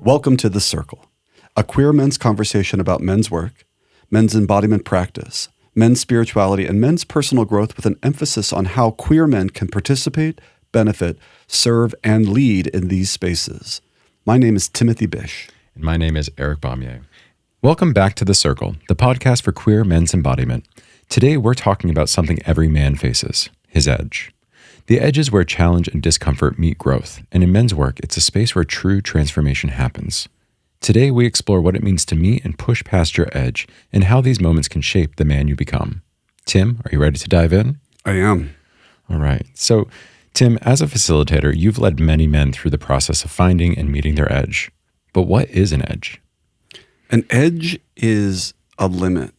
Welcome to The Circle, a queer men's conversation about men's work, men's embodiment practice, men's spirituality, and men's personal growth with an emphasis on how queer men can participate, benefit, serve, and lead in these spaces. My name is Timothy Bish. And my name is Eric Baumier. Welcome back to The Circle, the podcast for queer men's embodiment. Today, we're talking about something every man faces, his edge. The edge is where challenge and discomfort meet growth, and in men's work, it's a space where true transformation happens. Today, we explore what it means to meet and push past your edge, and how these moments can shape the man you become. Tim, are you ready to dive in? I am. All right. So, Tim, as a facilitator, you've led many men through the process of finding and meeting their edge. But what is an edge? An edge is a limit.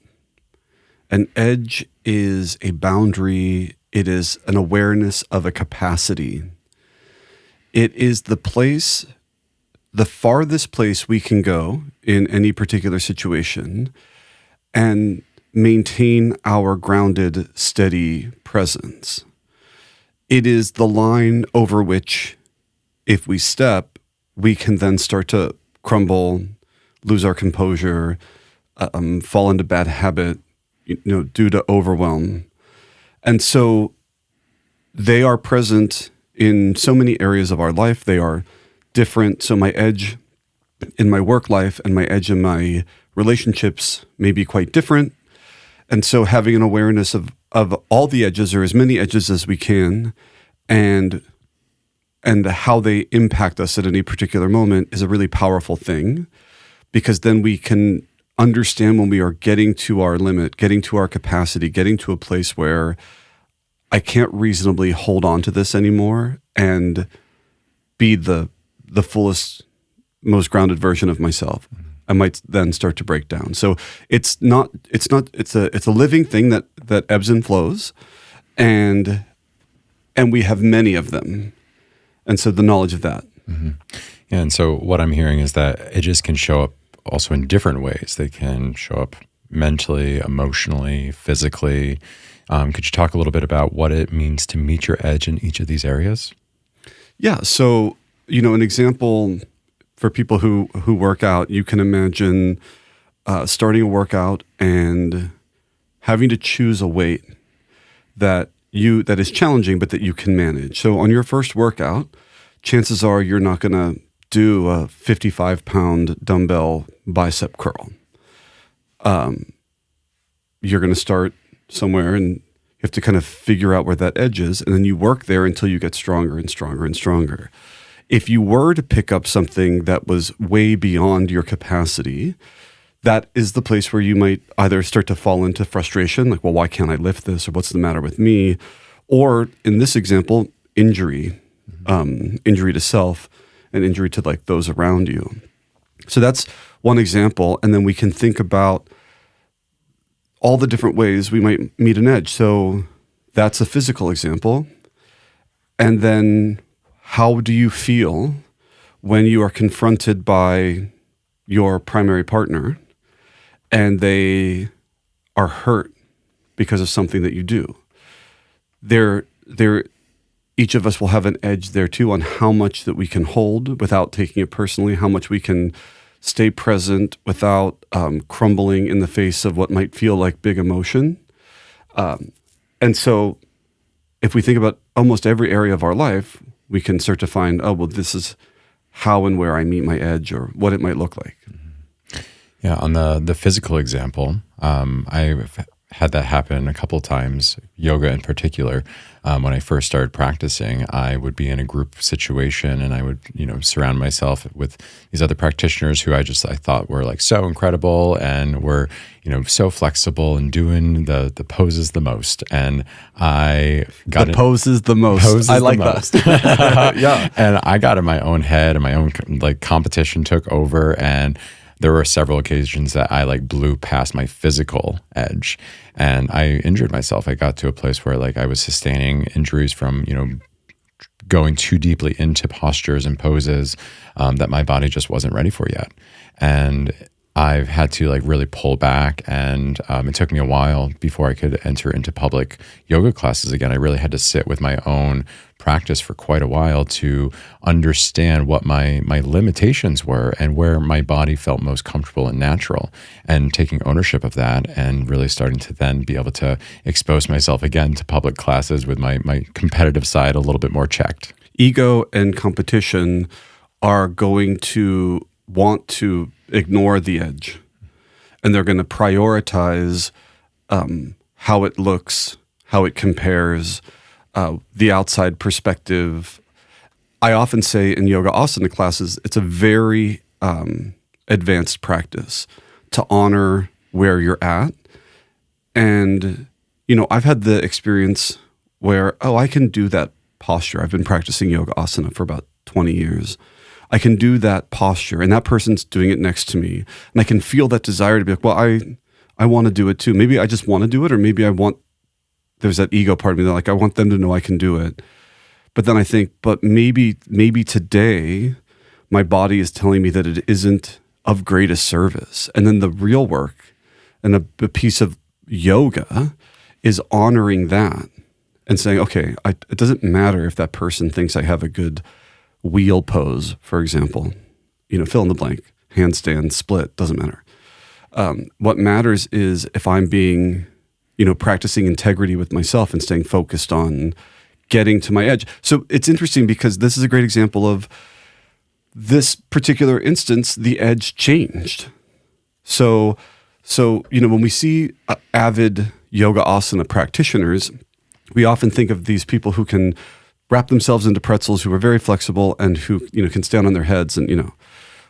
An edge is a boundary. It is an awareness of a capacity. It is the place, the farthest place we can go in any particular situation and maintain our grounded, steady presence. It is the line over which, if we step, we can then start to crumble, lose our composure, fall into bad habit, due to overwhelm. And so they are present in so many areas of our life. They are different. So my edge in my work life and my edge in my relationships may be quite different. And so having an awareness of all the edges, or as many edges as we can, and how they impact us at any particular moment is a really powerful thing, because then we can understand when we are getting to our limit, getting to our capacity, getting to a place where I can't reasonably hold on to this anymore and be the fullest, most grounded version of myself. I might then start to break down. So it's a living thing that ebbs and flows, and we have many of them. And so the knowledge of that. Mm-hmm. Yeah, and so what I'm hearing is that edges can show up also in different ways. They can show up mentally, emotionally, physically. Could you talk a little bit about what it means to meet your edge in each of these areas? Yeah. So, an example for people who work out, you can imagine starting a workout and having to choose a weight that is challenging, but that you can manage. So on your first workout, chances are you're not going to do a 55-pound dumbbell bicep curl. You're going to start somewhere, and you have to kind of figure out where that edge is, and then you work there until you get stronger and stronger and stronger. If you were to pick up something that was way beyond your capacity, that is the place where you might either start to fall into frustration, like, well, why can't I lift this? Or what's the matter with me? Or in this example, injury, injury to self and injury to like those around you. So that's one example. And then we can think about all the different ways we might meet an edge. So that's a physical example. And then how do you feel when you are confronted by your primary partner and they are hurt because of something that you do? Each of us will have an edge there too on how much that we can hold without taking it personally, how much we can stay present without crumbling in the face of what might feel like big emotion. And so if we think about almost every area of our life, we can start to find, this is how and where I meet my edge, or what it might look like. Yeah, on the physical example, I've had that happen a couple of times, yoga in particular. When I first started practicing, I would be in a group situation, and I would, surround myself with these other practitioners who I thought were like so incredible and were, so flexible and doing the poses the most. And I got poses the most. I like that. Yeah. And I got in my own head, and my own competition took over, and there were several occasions that I blew past my physical edge, and I injured myself. I got to a place where I was sustaining injuries from, going too deeply into postures and poses that my body just wasn't ready for yet. And I've had to like really pull back, and it took me a while before I could enter into public yoga classes again. I really had to sit with my own practice for quite a while to understand what my limitations were and where my body felt most comfortable and natural, and taking ownership of that, and really starting to then be able to expose myself again to public classes with my competitive side a little bit more checked. Ego and competition are going to want to ignore the edge, and they're going to prioritize how it looks, how it compares, the outside perspective. I often say in yoga asana classes, it's a very advanced practice to honor where you're at. And, I've had the experience where, I can do that posture. I've been practicing yoga asana for about 20 years. I can do that posture, and that person's doing it next to me. And I can feel that desire to be like, well, I want to do it too. Maybe I just want to do it, or maybe there's that ego part of me that like, I want them to know I can do it. But then I think, but maybe today my body is telling me that it isn't of greatest service. And then the real work and a piece of yoga is honoring that and saying, okay, it doesn't matter if that person thinks I have a good wheel pose, for example, fill in the blank, handstand, split, doesn't matter. What matters is if I'm being, practicing integrity with myself and staying focused on getting to my edge. So it's interesting because this is a great example of this particular instance, the edge changed. So when we see avid yoga asana practitioners, we often think of these people who can wrap themselves into pretzels, who are very flexible and who, can stand on their heads and,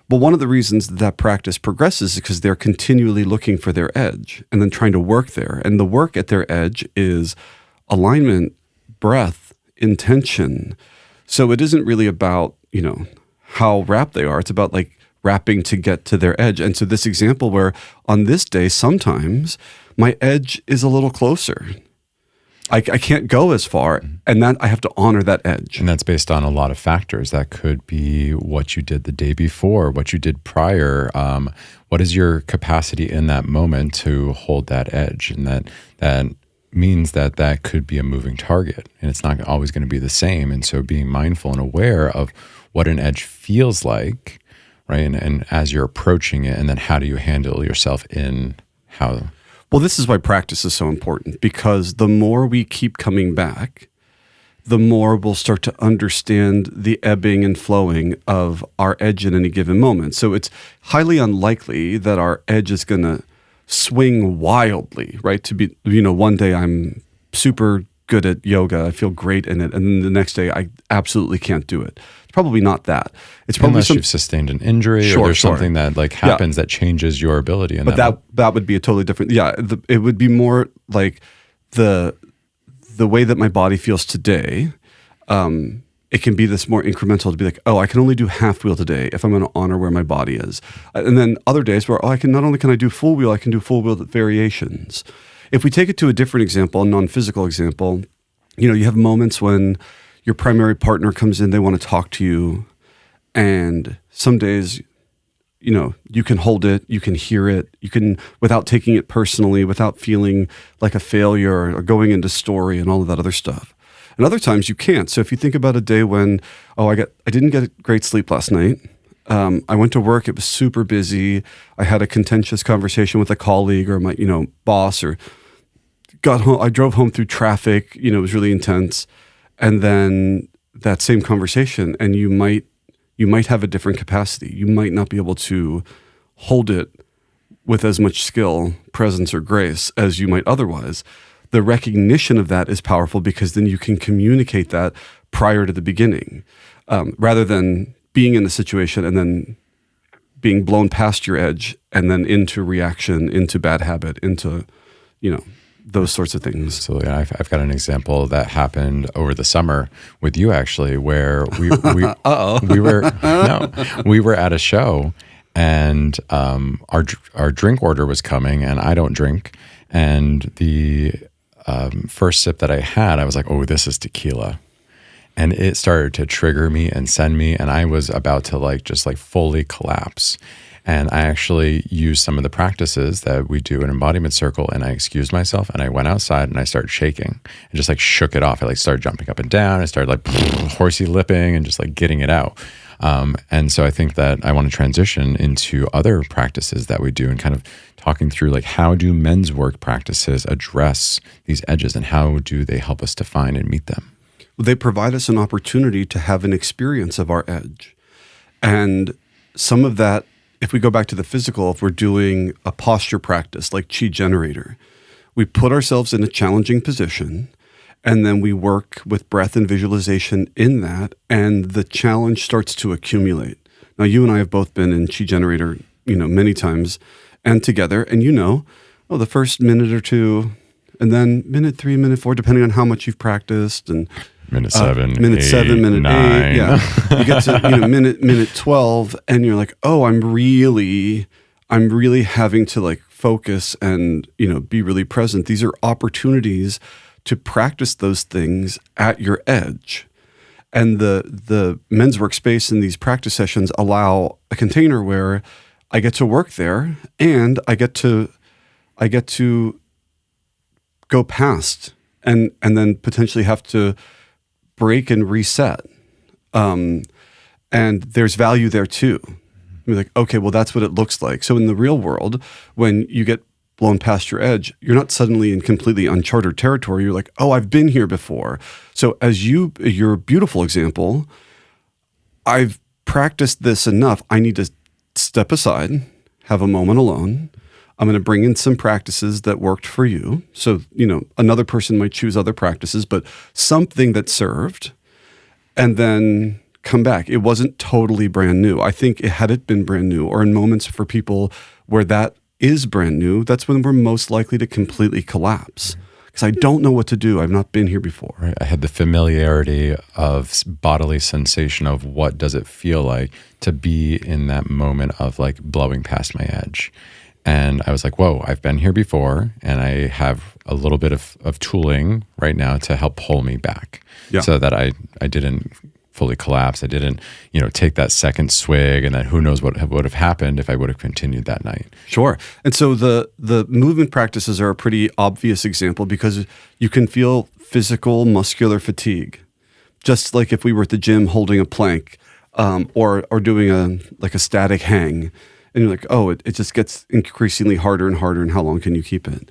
But one of the reasons that practice progresses is because they're continually looking for their edge and then trying to work there. And the work at their edge is alignment, breath, intention. So it isn't really about, how wrapped they are. It's about like wrapping to get to their edge. And so this example where on this day, sometimes my edge is a little closer. I can't go as far, and that I have to honor that edge. And that's based on a lot of factors. That could be what you did the day before, what you did prior. What is your capacity in that moment to hold that edge? And that means that could be a moving target, and it's not always going to be the same. And so being mindful and aware of what an edge feels like, right? And as you're approaching it, and then how do you handle yourself in how... Well, this is why practice is so important, because the more we keep coming back, the more we'll start to understand the ebbing and flowing of our edge in any given moment. So it's highly unlikely that our edge is going to swing wildly, right? To be, one day I'm super good at yoga, I feel great in it, and then the next day I absolutely can't do it. It's probably not that. It's probably unless you've sustained an injury or there's something that like happens that changes your ability. But that would be a totally different. Yeah, it would be more like the way that my body feels today. It can be this more incremental to be like, I can only do half wheel today if I'm going to honor where my body is. And then other days where I can not only can I do full wheel, I can do full wheel variations. If we take it to a different example, a non-physical example, you have moments when your primary partner comes in, they want to talk to you, and some days, you can hold it, you can hear it, you can, without taking it personally, without feeling like a failure or going into story and all of that other stuff. And other times you can't. So if you think about a day when, I didn't get great sleep last night. I went to work, it was super busy. I had a contentious conversation with a colleague or my, boss, or got home. I drove home through traffic, it was really intense. And then that same conversation, and you might have a different capacity. You might not be able to hold it with as much skill, presence, or grace as you might otherwise. The recognition of that is powerful because then you can communicate that prior to the beginning, rather than being in the situation and then being blown past your edge and then into reaction, into bad habit, into, those sorts of things. Absolutely. I've got an example that happened over the summer with you actually, where we were at a show, and our drink order was coming, and I don't drink, and the first sip that I had, I was like, this is tequila. And it started to trigger me and send me, and I was about to just fully collapse. And I actually used some of the practices that we do in embodiment circle, and I excused myself and I went outside and I started shaking and just like shook it off. I like started jumping up and down. I started like horsey lipping and just like getting it out. And so I think that I want to transition into other practices that we do and kind of talking through like how do men's work practices address these edges and how do they help us define and meet them? They provide us an opportunity to have an experience of our edge. And some of that, if we go back to the physical, if we're doing a posture practice like chi generator, we put ourselves in a challenging position and then we work with breath and visualization in that, and the challenge starts to accumulate. Now, you and I have both been in chi generator, many times and together, and the first minute or two, and then minute 3, minute 4, depending on how much you've practiced, and minute 7, minute 8, 7, minute 9. 8, yeah. You get to minute 12, and you're like, oh, I'm really having to like focus and be really present. These are opportunities to practice those things at your edge. And the men's workspace in these practice sessions allow a container where I get to work there and I get to go past and then potentially have to break and reset. And there's value there too. You're like, okay, well, that's what it looks like. So in the real world, when you get blown past your edge, you're not suddenly in completely uncharted territory. You're like, oh, I've been here before. So as your beautiful example, I've practiced this enough. I need to step aside, have a moment alone. I'm going to bring in some practices that worked for you. So, another person might choose other practices, but something that served, and then come back. It wasn't totally brand new. I think had it been brand new, or in moments for people where that is brand new, that's when we're most likely to completely collapse. Because I don't know what to do. I've not been here before. Right. I had the familiarity of bodily sensation of what does it feel like to be in that moment of like blowing past my edge. And I was like, whoa, I've been here before, and I have a little bit of tooling right now to help pull me back so that I didn't fully collapse. I didn't, take that second swig, and then who knows what would have happened if I would have continued that night. Sure. And so the movement practices are a pretty obvious example because you can feel physical, muscular fatigue. Just like if we were at the gym holding a plank or doing a static hang. And you're like, oh, it just gets increasingly harder and harder, and how long can you keep it?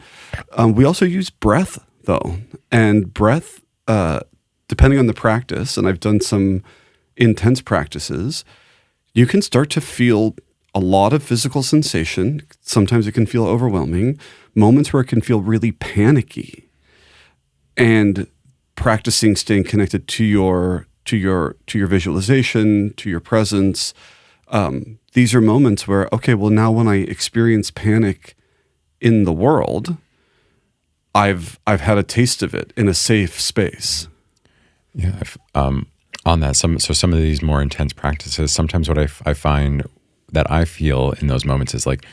We also use breath, though. And breath, depending on the practice, and I've done some intense practices, you can start to feel a lot of physical sensation. Sometimes it can feel overwhelming. Moments where it can feel really panicky. And practicing staying connected to your visualization, to your presence. These are moments where, okay, well, now when I experience panic in the world, I've had a taste of it in a safe space. Yeah. On that, some of these more intense practices, sometimes what I find that I feel in those moments is like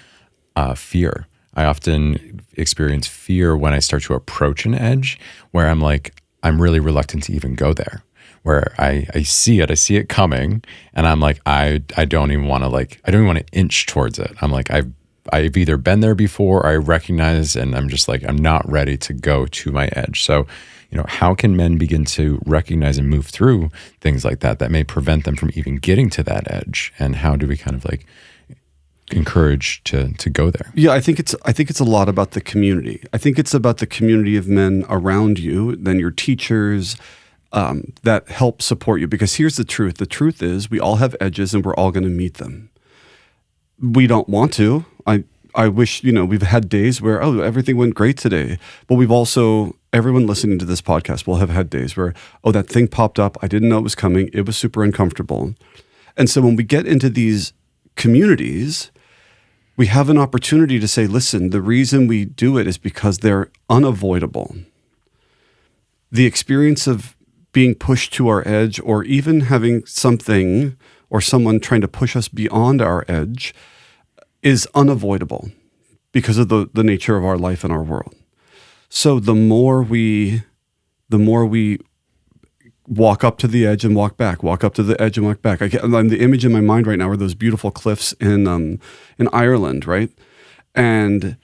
fear. I often experience fear when I start to approach an edge where I'm really reluctant to even go there. Where I see it coming, and I'm like, I don't even want to inch towards it. I'm like, I've either been there before, or I recognize, and I'm just like, I'm not ready to go to my edge. So, how can men begin to recognize and move through things like that may prevent them from even getting to that edge? And how do we kind of like encourage to go there? Yeah, I think it's a lot about the community. I think it's about the community of men around you, then your teachers, that help support you. Because here's the truth. The truth is we all have edges and we're all going to meet them. We don't want to. I wish, we've had days where, oh, everything went great today. But we've also, everyone listening to this podcast will have had days where, oh, that thing popped up. I didn't know it was coming. It was super uncomfortable. And so when we get into these communities, we have an opportunity to say, listen, the reason we do it is because they're unavoidable. The experience of being pushed to our edge, or even having something or someone trying to push us beyond our edge, is unavoidable because of the nature of our life and our world. So the more we walk up to the edge and walk back, walk up to the edge and walk back. The image in my mind right now are those beautiful cliffs in Ireland, right? And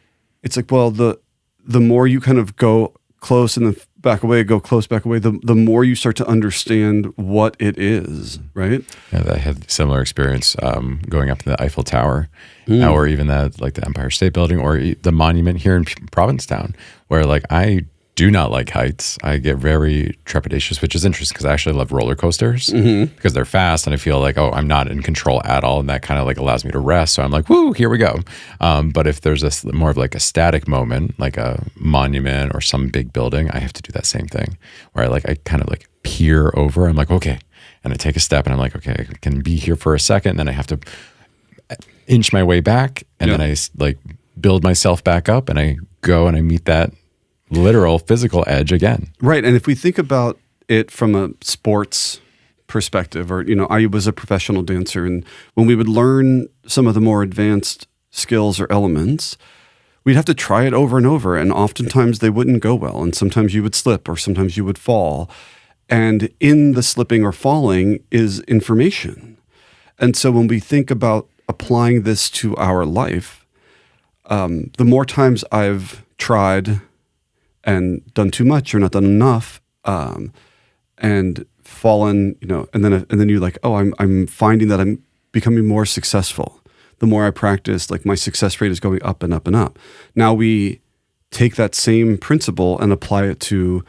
it's like, well, the more you kind of go close and then back away, go close, back away, the more you start to understand what it is, right? Yeah, I had a similar experience going up to the Eiffel Tower, or even the Empire State Building, or the monument here in Provincetown, where like I do not like heights. I get very trepidatious, which is interesting because I actually love roller coasters because they're fast and I feel like, oh, I'm not in control at all. And that kind of like allows me to rest. So I'm like, woo, here we go. But if there's more of like a static moment, like a monument or some big building, I have to do that same thing where I kind of like peer over. I'm like, okay. And I take a step and I'm like, okay, I can be here for a second. And then I have to inch my way back. And then I like build myself back up and I go and I meet that literal physical edge again. Right. And if we think about it from a sports perspective, or, I was a professional dancer, and when we would learn some of the more advanced skills or elements, we'd have to try it over and over. And oftentimes they wouldn't go well. And sometimes you would slip or sometimes you would fall. And in the slipping or falling is information. And so when we think about applying this to our life, the more times I've tried and done too much or not done enough, and fallen, and then you're like, oh, I'm finding that I'm becoming more successful. The more I practice, like my success rate is going up and up and up. Now we take that same principle and apply it to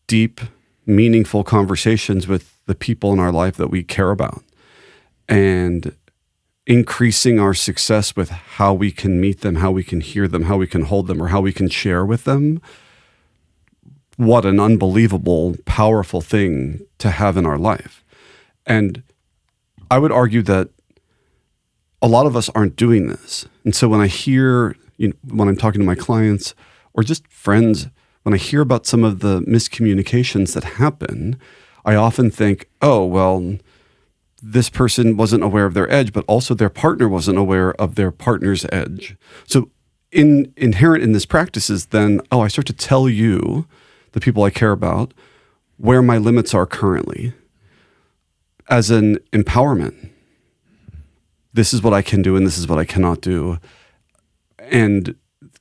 deep, meaningful conversations with the people in our life that we care about, and increasing our success with how we can meet them, how we can hear them, how we can hold them, or how we can share with them. What an unbelievable, powerful thing to have in our life. And I would argue that a lot of us aren't doing this. And so when I hear, when I'm talking to my clients or just friends, when I hear about some of the miscommunications that happen, I often think, oh, well, this person wasn't aware of their edge, but also their partner wasn't aware of their partner's edge. So inherent in this practice is then, oh, I start to tell you, the people I care about, where my limits are currently as an empowerment. This is what I can do and this is what I cannot do. And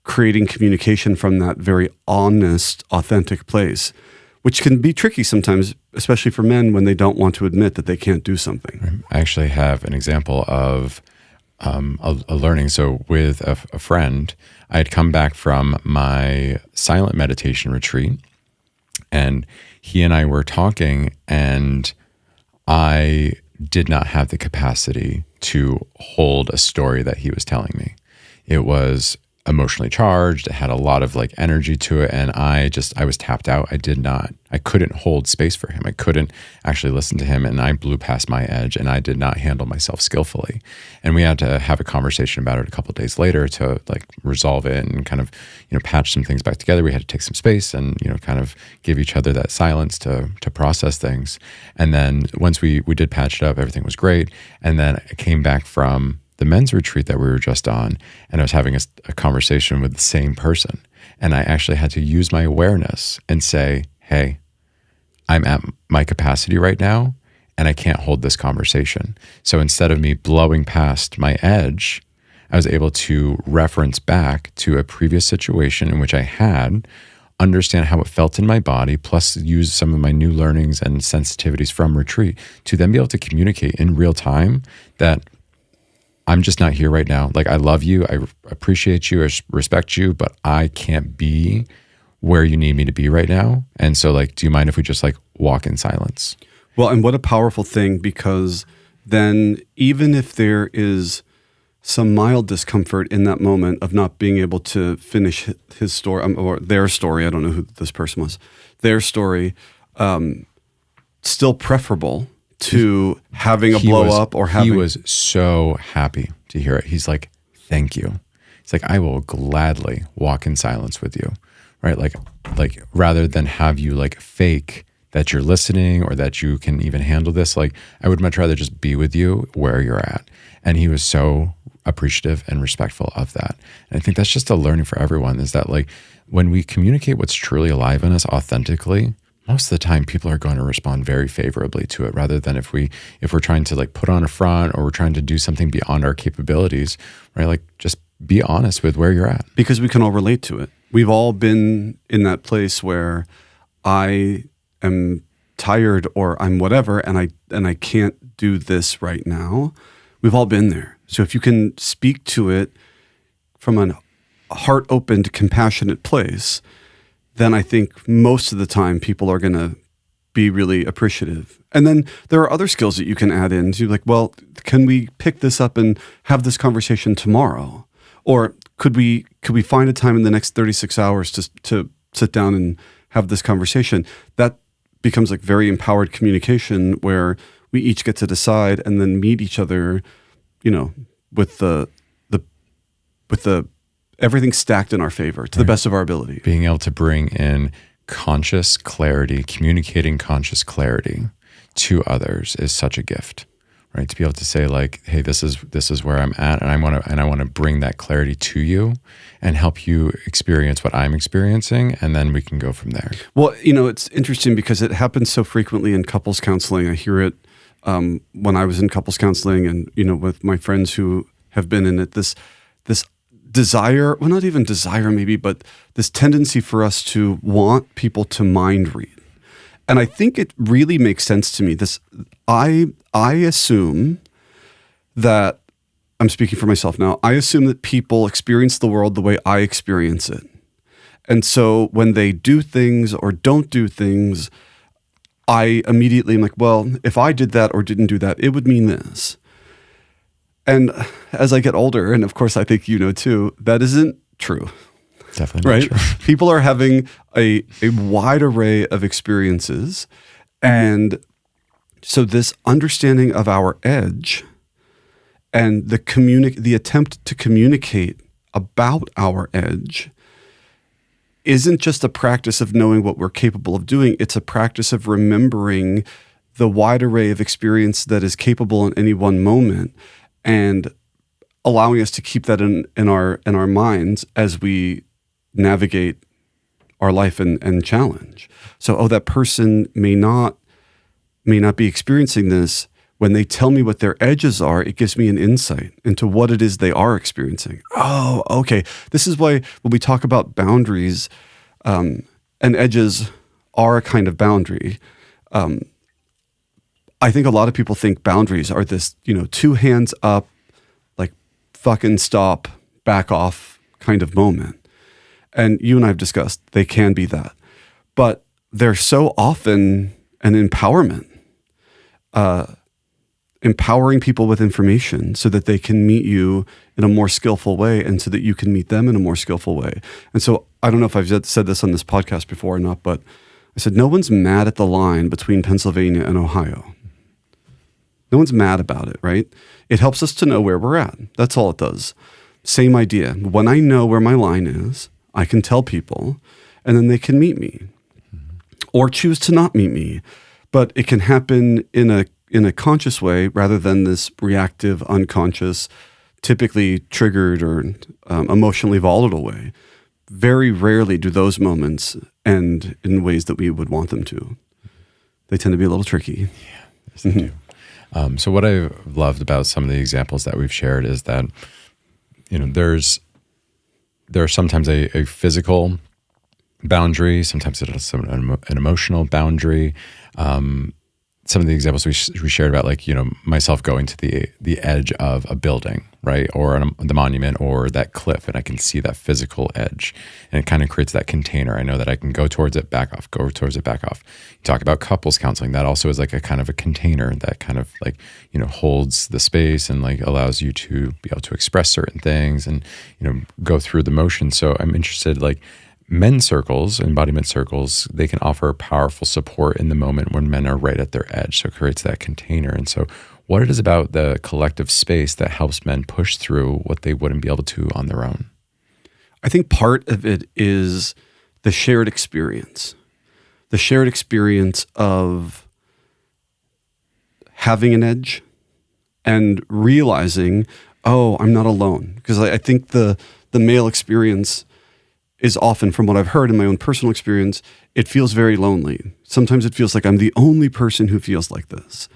creating communication from that very honest, authentic place, which can be tricky sometimes, especially for men when they don't want to admit that they can't do something. I actually have an example of a learning. So with a friend, I had come back from my silent meditation retreat, and he and I were talking, and I did not have the capacity to hold a story that he was telling me. It was emotionally charged. It had a lot of like energy to it. And I was tapped out. I couldn't hold space for him. I couldn't actually listen to him. And I blew past my edge, and I did not handle myself skillfully. And we had to have a conversation about it a couple of days later to like resolve it and kind of, patch some things back together. We had to take some space and, kind of give each other that silence to process things. And then once we did patch it up, everything was great. And then I came back from the men's retreat that we were just on, and I was having a conversation with the same person. And I actually had to use my awareness and say, hey, I'm at my capacity right now, and I can't hold this conversation. So instead of me blowing past my edge, I was able to reference back to a previous situation in which I had, understand how it felt in my body, plus use some of my new learnings and sensitivities from retreat to then be able to communicate in real time that I'm just not here right now. Like, I love you. I appreciate you. I respect you, but I can't be where you need me to be right now. And so like, do you mind if we just like walk in silence? Well, and what a powerful thing, because then even if there is some mild discomfort in that moment of not being able to finish his story or their story, I don't know who this person was, their story, still preferable to having a blow up or having... He was so happy to hear it. He's like, thank you. He's like, I will gladly walk in silence with you, right? Like rather than have you like fake that you're listening or that you can even handle this, like I would much rather just be with you where you're at. And he was so appreciative and respectful of that. And I think that's just a learning for everyone, is that like when we communicate what's truly alive in us authentically, most of the time people are going to respond very favorably to it, rather than if we're trying to like put on a front, or we're trying to do something beyond our capabilities, right? Like just be honest with where you're at. Because we can all relate to it. We've all been in that place where I am tired or I'm whatever, and I can't do this right now. We've all been there. So if you can speak to it from a heart-opened, compassionate place, then I think most of the time people are going to be really appreciative. And then there are other skills that you can add in to, like, well, can we pick this up and have this conversation tomorrow? Or could we find a time in the next 36 hours to sit down and have this conversation? That becomes like very empowered communication, where we each get to decide and then meet each other, with the everything stacked in our favor to the best of our ability. Being able to bring in conscious clarity, communicating conscious clarity to others is such a gift, right? To be able to say like, hey, this is where I'm at, and I want to bring that clarity to you and help you experience what I'm experiencing, and then we can go from there. Well, it's interesting because it happens so frequently in couples counseling. I hear it when I was in couples counseling, and with my friends who have been in it. This desire, well, not even desire maybe, but this tendency for us to want people to mind read. And I think it really makes sense to me. I assume that, I'm speaking for myself now, I assume that people experience the world the way I experience it. And so when they do things or don't do things, I immediately am like, well, if I did that or didn't do that, it would mean this. And as I get older, and of course I think too, that isn't true. Definitely right? not true. People are having a wide array of experiences. And so this understanding of our edge and the attempt to communicate about our edge isn't just a practice of knowing what we're capable of doing. It's a practice of remembering the wide array of experience that is capable in any one moment, and allowing us to keep that in our minds as we navigate our life and challenge. So, that person may not be experiencing this. When they tell me what their edges are, it gives me an insight into what it is they are experiencing. Oh, okay. This is why when we talk about boundaries, and edges are a kind of boundary. I think a lot of people think boundaries are this, two hands up, like fucking stop, back off kind of moment. And you and I have discussed they can be that. But they're so often an empowerment, empowering people with information so that they can meet you in a more skillful way, and so that you can meet them in a more skillful way. And so I don't know if I've said this on this podcast before or not, but I said, no one's mad at the line between Pennsylvania and Ohio. No one's mad about it, right? It helps us to know where we're at. That's all it does. Same idea. When I know where my line is, I can tell people, and then they can meet me or choose to not meet me. But it can happen in a conscious way rather than this reactive, unconscious, typically triggered or emotionally volatile way. Very rarely do those moments end in ways that we would want them to. They tend to be a little tricky. Yeah, yes, they do. So what I've loved about some of the examples that we've shared is that, there's sometimes a physical boundary, sometimes it's an emotional boundary. Some of the examples we shared about, like, myself going to the edge of a building, right? Or the monument or that cliff, and I can see that physical edge, and it kind of creates that container. I know that I can go towards it, back off, go towards it, back off. You talk about couples counseling. That also is like a kind of a container that kind of like, holds the space and like allows you to be able to express certain things and, go through the motion. So I'm interested, like, men's circles, embodiment circles, they can offer powerful support in the moment when men are right at their edge. So it creates that container. And so what it is about the collective space that helps men push through what they wouldn't be able to on their own? I think part of it is the shared experience of having an edge and realizing, oh, I'm not alone. Because I think the male experience is often, from what I've heard in my own personal experience, it feels very lonely. Sometimes it feels like I'm the only person who feels like this.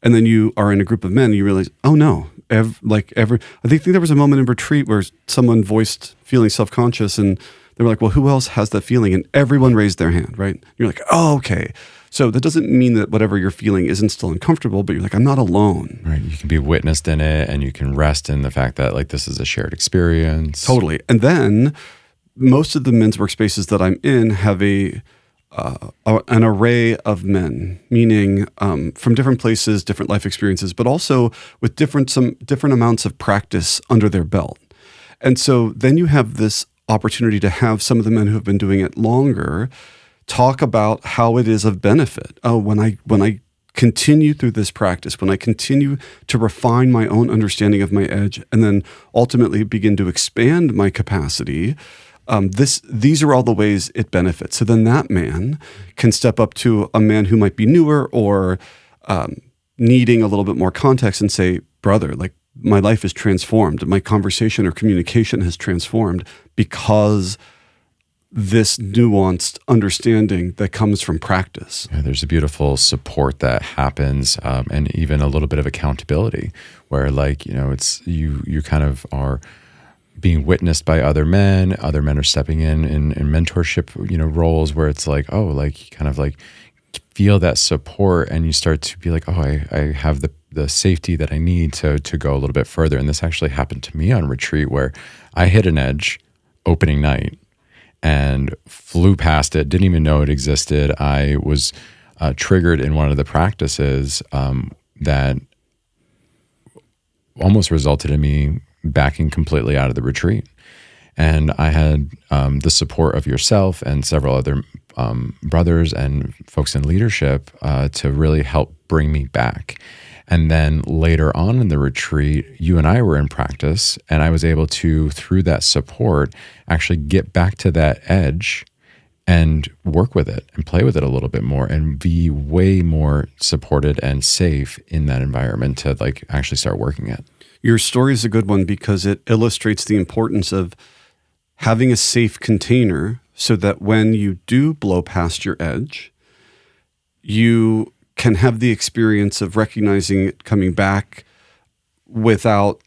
And then you are in a group of men and you realize, oh no, I think there was a moment in retreat where someone voiced feeling self-conscious and they were like, well, who else has that feeling? And everyone raised their hand, right? You're like, oh, okay. So that doesn't mean that whatever you're feeling isn't still uncomfortable, but you're like, I'm not alone. Right. You can be witnessed in it and you can rest in the fact that like this is a shared experience. Totally. And then most of the men's workspaces that I'm in have an array of men, meaning from different places, different life experiences, but also with some different amounts of practice under their belt. And so then you have this opportunity to have some of the men who have been doing it longer talk about how it is of benefit. Oh, when I continue through this practice, when I continue to refine my own understanding of my edge, and then ultimately begin to expand my capacity, these are all the ways it benefits. So then that man can step up to a man who might be newer or needing a little bit more context and say, brother, like my life is transformed. My conversation or communication has transformed because this nuanced understanding that comes from practice. Yeah, there's a beautiful support that happens, and even a little bit of accountability where like, it's you kind of are being witnessed by other men are stepping in mentorship, roles where it's like, oh, like you kind of like feel that support and you start to be like, oh, I have the safety that I need to go a little bit further. And this actually happened to me on retreat where I hit an edge opening night and flew past it, didn't even know it existed. I was triggered in one of the practices that almost resulted in me backing completely out of the retreat. And I had the support of yourself and several other brothers and folks in leadership to really help bring me back. And then later on in the retreat, you and I were in practice, and I was able to, through that support, actually get back to that edge and work with it and play with it a little bit more and be way more supported and safe in that environment to like actually start working it. Your story is a good one because it illustrates the importance of having a safe container so that when you do blow past your edge, you can have the experience of recognizing it coming back without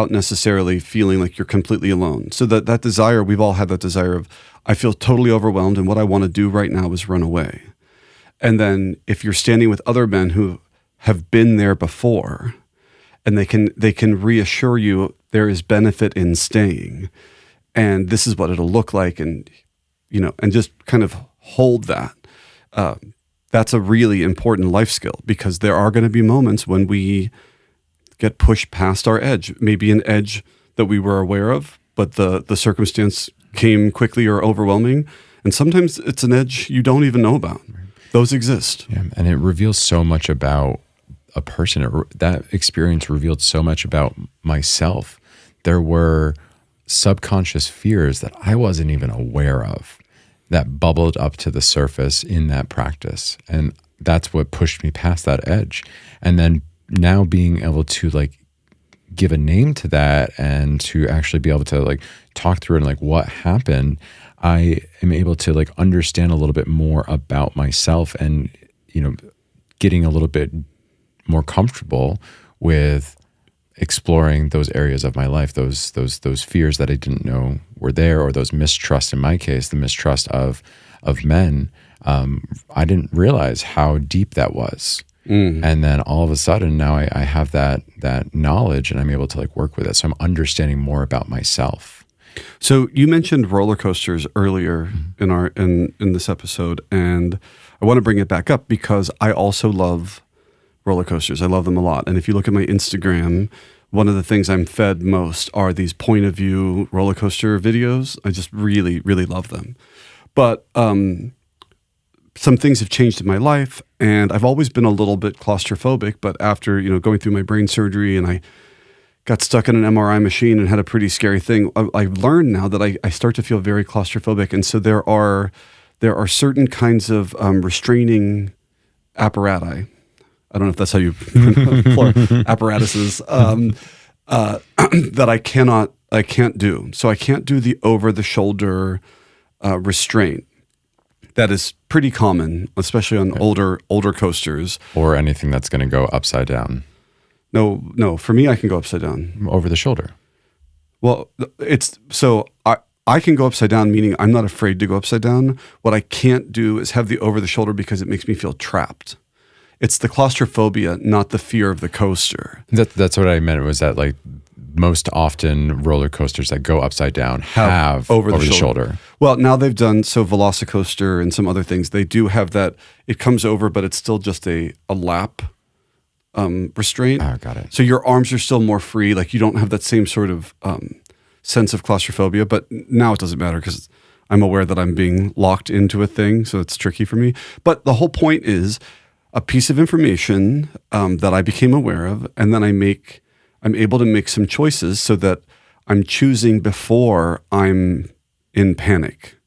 necessarily feeling like you're completely alone. So that desire, we've all had that desire of, I feel totally overwhelmed and what I want to do right now is run away. And then if you're standing with other men who have been there before, and they can reassure you there is benefit in staying, and this is what it'll look like, and and just kind of hold that. That's a really important life skill because there are going to be moments when we get pushed past our edge, maybe an edge that we were aware of, but the circumstance came quickly or overwhelming, and sometimes it's an edge you don't even know about. Those exist. Yeah, and it reveals so much about a person. That experience revealed so much about myself. There were subconscious fears that I wasn't even aware of that bubbled up to the surface in that practice. And that's what pushed me past that edge. And then now being able to like give a name to that and to actually be able to like talk through it and like what happened, I am able to like understand a little bit more about myself and, getting a little bit more comfortable with exploring those areas of my life, those fears that I didn't know were there, or those mistrust, in my case, the mistrust of men. I didn't realize how deep that was. And then all of a sudden now I have that knowledge and I'm able to like work with it. So I'm understanding more about myself. So you mentioned roller coasters earlier in this episode, and I want to bring it back up because I also love roller coasters. I love them a lot. And if you look at my Instagram, one of the things I'm fed most are these point of view roller coaster videos. I just really, really love them. But some things have changed in my life, and I've always been a little bit claustrophobic, but after, going through my brain surgery and I got stuck in an MRI machine and had a pretty scary thing, I've learned now that I start to feel very claustrophobic. And so there are certain kinds of restraining apparati. I don't know if that's how you apparatuses that I can't do. So I can't do the over the shoulder restraint that is pretty common, especially on older coasters. Or anything that's going to go upside down. No. For me, I can go upside down. Over the shoulder. Well, I can go upside down, meaning I'm not afraid to go upside down. What I can't do is have the over the shoulder because it makes me feel trapped. It's the claustrophobia, not the fear of the coaster. That's what I meant, was that like most often roller coasters that go upside down have over the shoulder. Well, now they've done, so Velocicoaster and some other things, they do have that. It comes over, but it's still just a lap restraint. Oh, got it. So your arms are still more free. Like you don't have that same sort of sense of claustrophobia, but now it doesn't matter because I'm aware that I'm being locked into a thing, so it's tricky for me. But the whole point is a piece of information that I became aware of, and then I'm able to make some choices so that I'm choosing before I'm in panic.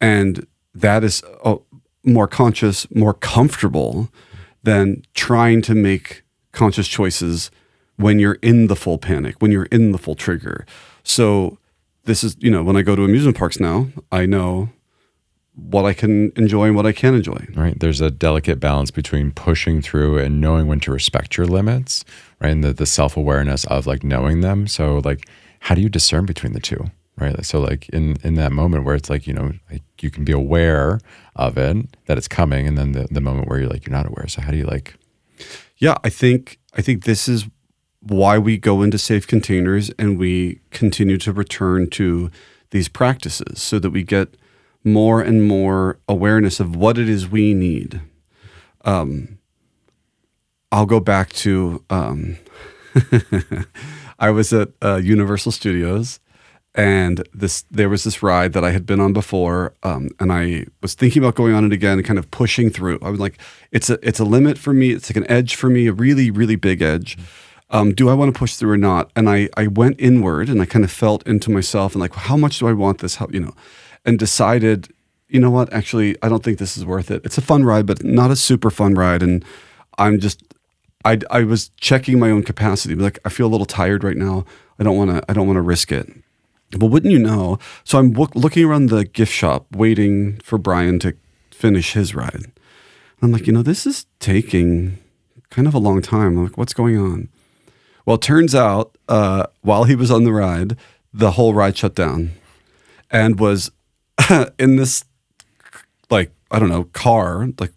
And that is more conscious, more comfortable than trying to make conscious choices when you're in the full panic, when you're in the full trigger. So this is, when I go to amusement parks now, I know what I can enjoy and what I can't enjoy. Right. There's a delicate balance between pushing through and knowing when to respect your limits, right? And the self-awareness of like knowing them. So like, how do you discern between the two? Right. So like in that moment where it's like, like you can be aware of it, that it's coming. And then the moment where you're like, you're not aware. So how do you like? Yeah, I think this is why we go into safe containers and we continue to return to these practices so that we get more and more awareness of what it is we need. I'll go back to, I was at Universal Studios, and there was this ride that I had been on before, and I was thinking about going on it again and kind of pushing through. I was like, it's a limit for me. It's like an edge for me, a really, really big edge. Do I want to push through or not? And I went inward and I kind of felt into myself and like, how much do I want this? And decided, you know what, actually, I don't think this is worth it. It's a fun ride, but not a super fun ride. And I was checking my own capacity. Like, I feel a little tired right now. I don't want to risk it. But wouldn't you know? So I'm looking around the gift shop, waiting for Brian to finish his ride. And I'm like, this is taking kind of a long time. I'm like, what's going on? Well, it turns out while he was on the ride, the whole ride shut down and was in this, like, I don't know, car, like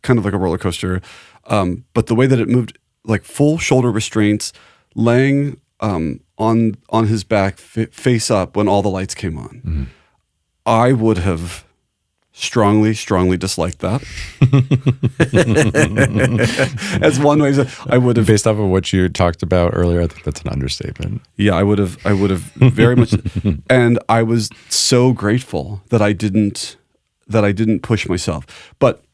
kind of like a roller coaster. But the way that it moved, like full shoulder restraints, laying on his back, face up when all the lights came on. Mm-hmm. I would have strongly disliked that. As one way, I would have. Based off of what you talked about earlier, I think that's an understatement. Yeah, I would have very much. And I was so grateful that I didn't push myself. But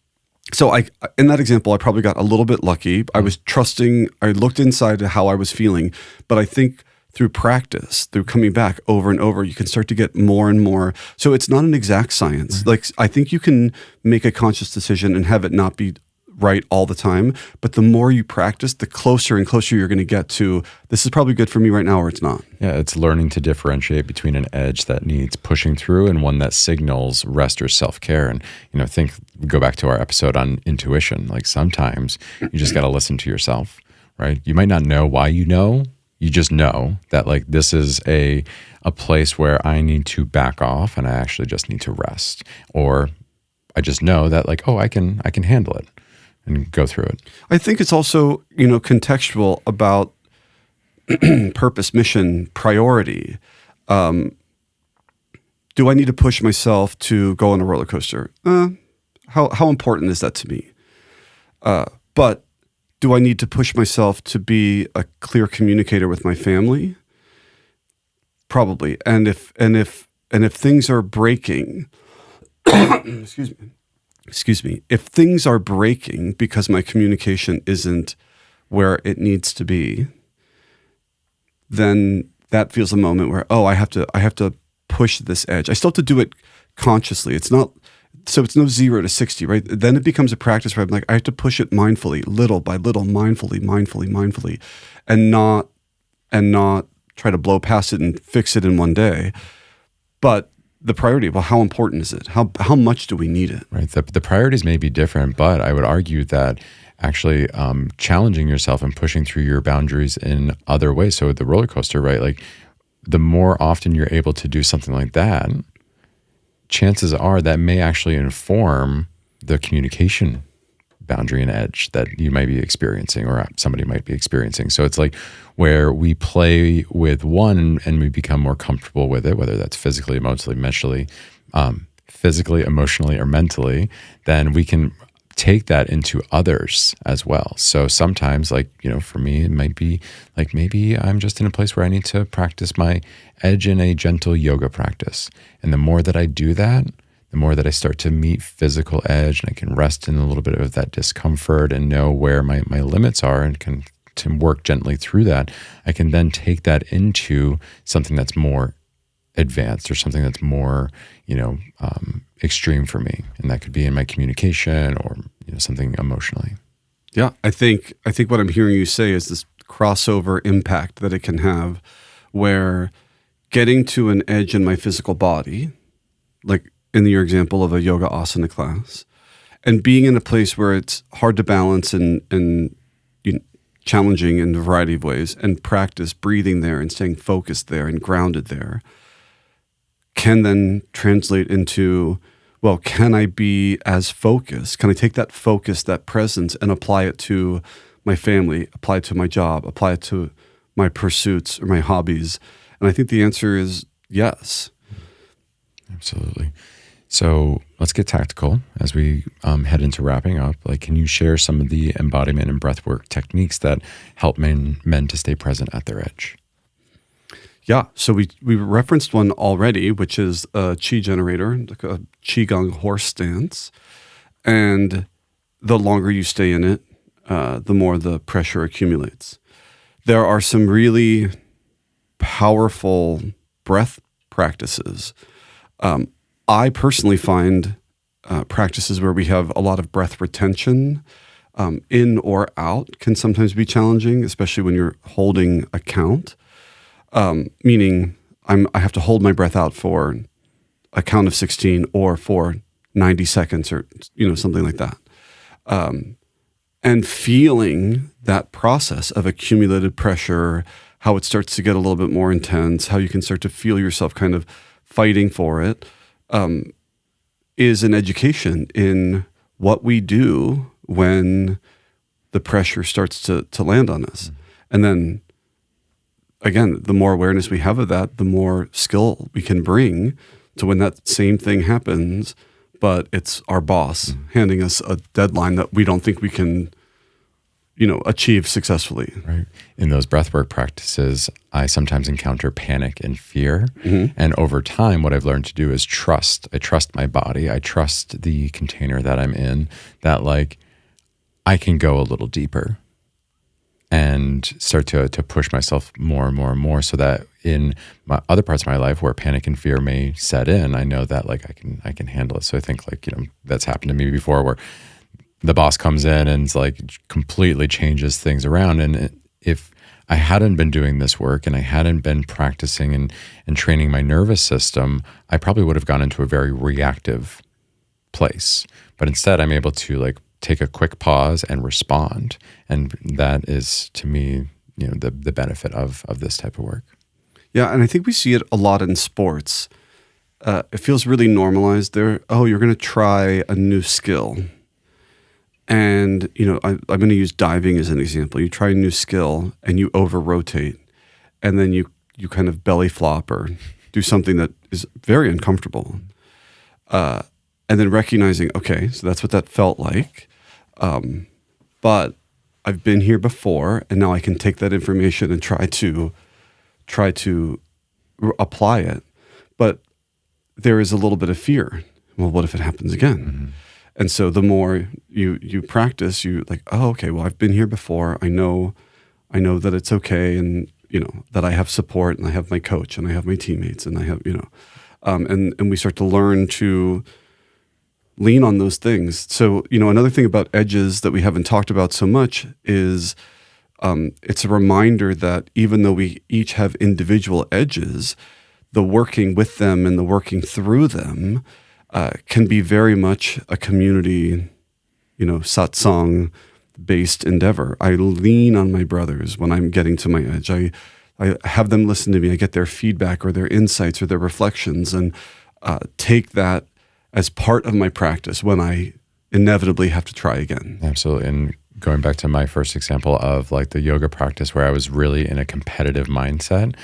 so in that example, I probably got a little bit lucky. I was trusting. I looked inside to how I was feeling, but I think through practice, through coming back over and over, you can start to get more and more. So it's not an exact science. Mm-hmm. Like, I think you can make a conscious decision and have it not be right all the time. But the more you practice, the closer and closer you're going to get to, this is probably good for me right now, or it's not. Yeah, it's learning to differentiate between an edge that needs pushing through and one that signals rest or self-care. And, go back to our episode on intuition. Like, sometimes you just got to listen to yourself, right? You might not know why you know. You just know that like this is a place where I need to back off and I actually just need to rest. Or I just know that like, I can handle it and go through it. I think it's also, contextual about purpose, mission, priority. Do I need to push myself to go on a roller coaster? How important is that to me? But do I need to push myself to be a clear communicator with my family? Probably. And if things are breaking, excuse me, if things are breaking because my communication isn't where it needs to be, then that feels a moment where, I have to push this edge. I still have to do it consciously. It's not. So it's no 0 to 60, right? Then it becomes a practice where I'm like, I have to push it mindfully, little by little, mindfully, and not try to blow past it and fix it in one day. But the priority. Well, how important is it? How much do we need it? Right. The priorities may be different, but I would argue that actually challenging yourself and pushing through your boundaries in other ways. So with the roller coaster, right? Like the more often you're able to do something like that, chances are that may actually inform the communication boundary and edge that you might be experiencing or somebody might be experiencing. So it's like where we play with one and we become more comfortable with it, whether that's physically, emotionally, or mentally, then we can take that into others as well. So sometimes, like, for me, it might be like maybe I'm just in a place where I need to practice my edge in a gentle yoga practice. And the more that I do that, the more that I start to meet physical edge and I can rest in a little bit of that discomfort and know where my limits are and can to work gently through that, I can then take that into something that's more advanced or something that's more, extreme for me. And that could be in my communication or, something emotionally. Yeah, I think what I'm hearing you say is this crossover impact that it can have where getting to an edge in my physical body, like in your example of a yoga asana class, and being in a place where it's hard to balance and challenging in a variety of ways, and practice breathing there and staying focused there and grounded there, can then translate into, well, can I be as focused? Can I take that focus, that presence, and apply it to my family, apply it to my job, apply it to my pursuits or my hobbies? And I think the answer is yes. Absolutely. So let's get tactical as we head into wrapping up. Like, can you share some of the embodiment and breathwork techniques that help men to stay present at their edge? Yeah. So we referenced one already, which is a chi generator, like a qigong horse stance. And the longer you stay in it, the more the pressure accumulates. There are some really powerful breath practices. I personally find practices where we have a lot of breath retention in or out can sometimes be challenging, especially when you're holding a count, meaning I have to hold my breath out for a count of 16 or for 90 seconds or something like that. And feeling that process of accumulated pressure, how it starts to get a little bit more intense, how you can start to feel yourself kind of fighting for it, is an education in what we do when the pressure starts to land on us. And then, again, the more awareness we have of that, the more skill we can bring to when that same thing happens, but it's our boss handing us a deadline that we don't think we can achieve successfully. Right. In those breathwork practices, I sometimes encounter panic and fear. And over time, what I've learned to do is trust. I trust my body. I trust the container that I'm in, that like I can go a little deeper and start to push myself more and more and more, so that in my other parts of my life where panic and fear may set in, I know that like I can handle it. So I think like, that's happened to me before where the boss comes in and like completely changes things around. And if I hadn't been doing this work and I hadn't been practicing and training my nervous system, I probably would have gone into a very reactive place. But instead, I'm able to like take a quick pause and respond. And that is, to me, the benefit of this type of work. Yeah, and I think we see it a lot in sports. It feels really normalized there. Oh, you're going to try a new skill. And, I'm going to use diving as an example. You try a new skill and you over-rotate, and then you kind of belly flop or do something that is very uncomfortable. And then recognizing, okay, so that's what that felt like. But I've been here before, and now I can take that information and try to apply it. But there is a little bit of fear. Well, what if it happens again? And so the more you practice, you like, oh, okay, well, I've been here before. I know that it's okay, and that I have support, and I have my coach, and I have my teammates, and I have and we start to learn to lean on those things. So another thing about edges that we haven't talked about so much is it's a reminder that even though we each have individual edges, the working with them and the working through them can be very much a community, satsang-based endeavor. I lean on my brothers when I'm getting to my edge. I have them listen to me. I get their feedback or their insights or their reflections, and take that as part of my practice when I inevitably have to try again. Absolutely. And going back to my first example of like the yoga practice where I was really in a competitive mindset,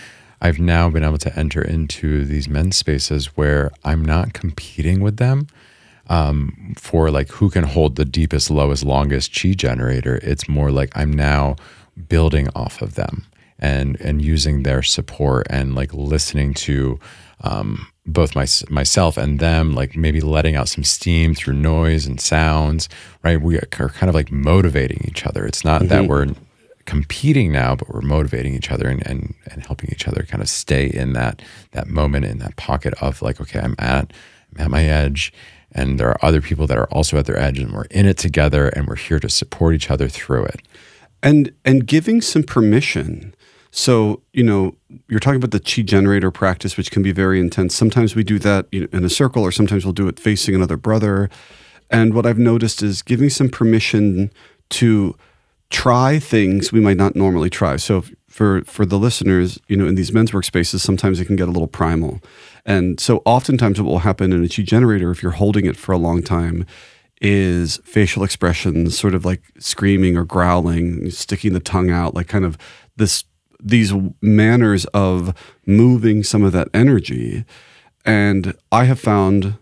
I've now been able to enter into these men's spaces where I'm not competing with them for like who can hold the deepest, lowest, longest chi generator. It's more like I'm now building off of them and using their support and like listening to both myself and them, like maybe letting out some steam through noise and sounds, right? We are kind of like motivating each other. It's not that we're competing now, but we're motivating each other and helping each other kind of stay in that moment, in that pocket of like, okay, I'm at my edge, and there are other people that are also at their edge, and we're in it together, and we're here to support each other through it. And giving some permission. So, you're talking about the chi generator practice, which can be very intense. Sometimes we do that in a circle, or sometimes we'll do it facing another brother. And what I've noticed is giving some permission to try things we might not normally try. So for the listeners, in these men's workspaces, sometimes it can get a little primal. And so oftentimes what will happen in a chi generator, if you're holding it for a long time, is facial expressions, sort of like screaming or growling, sticking the tongue out, like kind of these manners of moving some of that energy. And I have found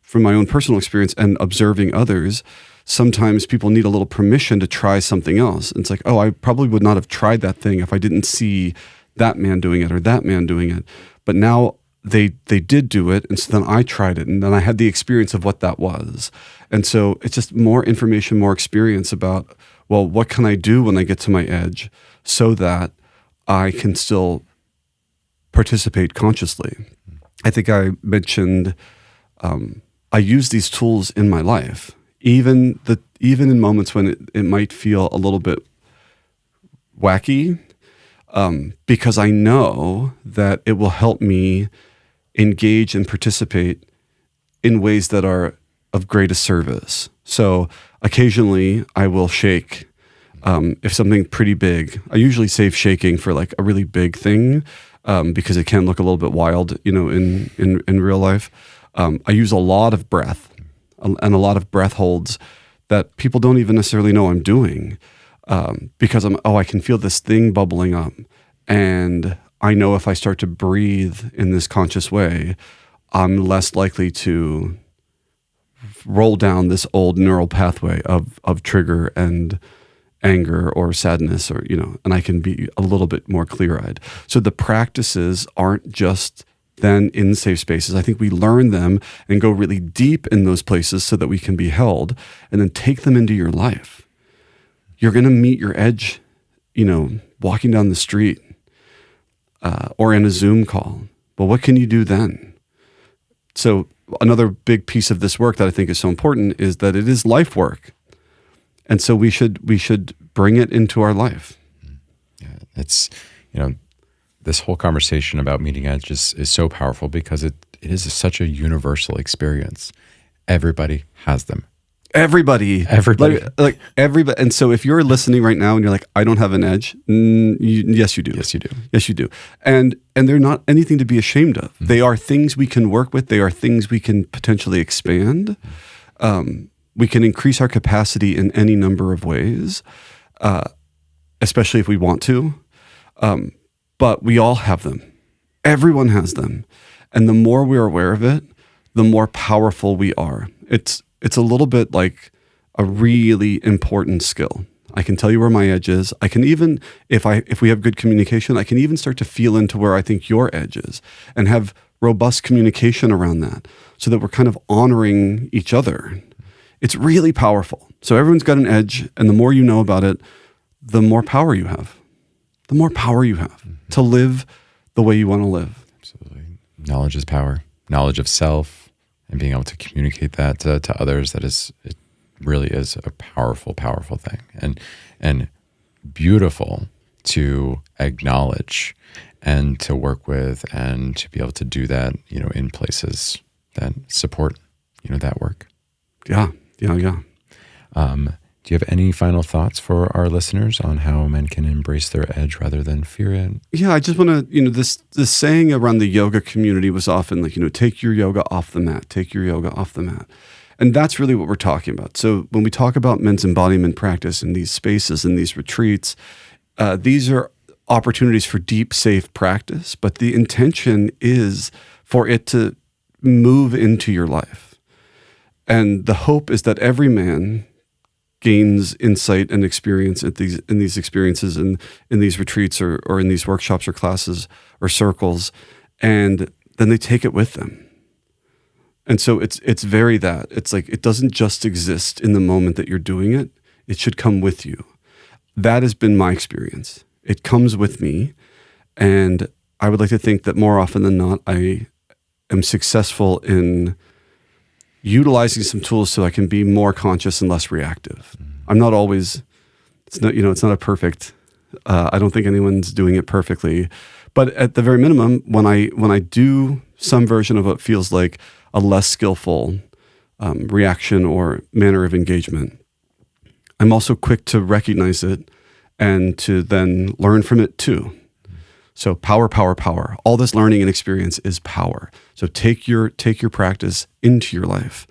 from my own personal experience and observing others, sometimes people need a little permission to try something else. And it's like, oh, I probably would not have tried that thing if I didn't see that man doing it or that man doing it. But now they did do it, and so then I tried it, and then I had the experience of what that was. And so it's just more information, more experience about, well, what can I do when I get to my edge so that I can still participate consciously. I think I mentioned I use these tools in my life, even in moments when it might feel a little bit wacky, because I know that it will help me engage and participate in ways that are of greatest service. So occasionally I will shake. If something pretty big, I usually save shaking for like a really big thing because it can look a little bit wild, in real life. I use a lot of breath and a lot of breath holds that people don't even necessarily know I'm doing because I can feel this thing bubbling up. And I know if I start to breathe in this conscious way, I'm less likely to roll down this old neural pathway of trigger and anger or sadness, or and I can be a little bit more clear-eyed. So the practices aren't just then in safe spaces. I think we learn them and go really deep in those places so that we can be held, and then take them into your life. You're going to meet your edge, walking down the street or in a Zoom call. But what can you do then? So another big piece of this work that I think is so important is that it is life work. And so we should bring it into our life. Yeah, it's, this whole conversation about meeting edge is so powerful because it is such a universal experience. Everybody has them. Everybody. Like everybody. And so if you're listening right now and you're like, I don't have an edge. Yes, you do. Yes, you do. Yes, you do. And they're not anything to be ashamed of. Mm-hmm. They are things we can work with. They are things we can potentially expand. We can increase our capacity in any number of ways, especially if we want to. But we all have them. Everyone has them. And the more we're aware of it, the more powerful we are. It's a little bit like a really important skill. I can tell you where my edge is. I can even, if we have good communication, I can even start to feel into where I think your edge is and have robust communication around that so that we're kind of honoring each other. It's really powerful. So everyone's got an edge, and the more you know about it, the more power you have. The more power you have to live the way you want to live. Absolutely. Knowledge is power. Knowledge of self and being able to communicate that to others, it really is a powerful, powerful thing. And beautiful to acknowledge and to work with, and to be able to do that, in places that support, that work. Yeah. Do you have any final thoughts for our listeners on how men can embrace their edge rather than fear it? Yeah, I just want to, this saying around the yoga community was often like, take your yoga off the mat, take your yoga off the mat. And that's really what we're talking about. So when we talk about men's embodiment practice in these spaces, in these retreats, these are opportunities for deep, safe practice, but the intention is for it to move into your life. And the hope is that every man gains insight and experience in these experiences and in these retreats or in these workshops or classes or circles, and then they take it with them. And so it's very that. It's like it doesn't just exist in the moment that you're doing it. It should come with you. That has been my experience. It comes with me, and I would like to think that more often than not, I am successful in utilizing some tools so I can be more conscious and less reactive. I'm not always, it's not a perfect, I don't think anyone's doing it perfectly, but at the very minimum, when I do some version of what feels like a less skillful reaction or manner of engagement, I'm also quick to recognize it and to then learn from it too. So power. All this learning and experience is power. So take your practice into your life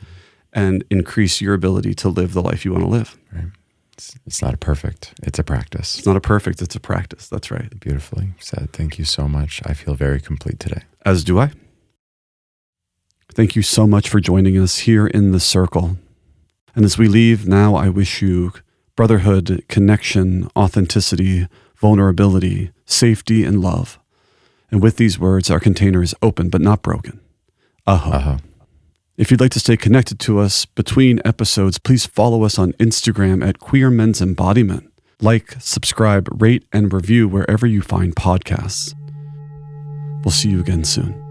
and increase your ability to live the life you want to live. Right. It's not a perfect, it's a practice. It's not a perfect, it's a practice. That's right. Beautifully said. Thank you so much. I feel very complete today. As do I. Thank you so much for joining us here in the circle. And as we leave now, I wish you brotherhood, connection, authenticity, vulnerability, safety, and love. And with these words, our container is open but not broken. If you'd like to stay connected to us between episodes, please follow us on Instagram at Queer Men's Embodiment. Like, subscribe, rate, and review wherever you find podcasts. We'll see you again soon.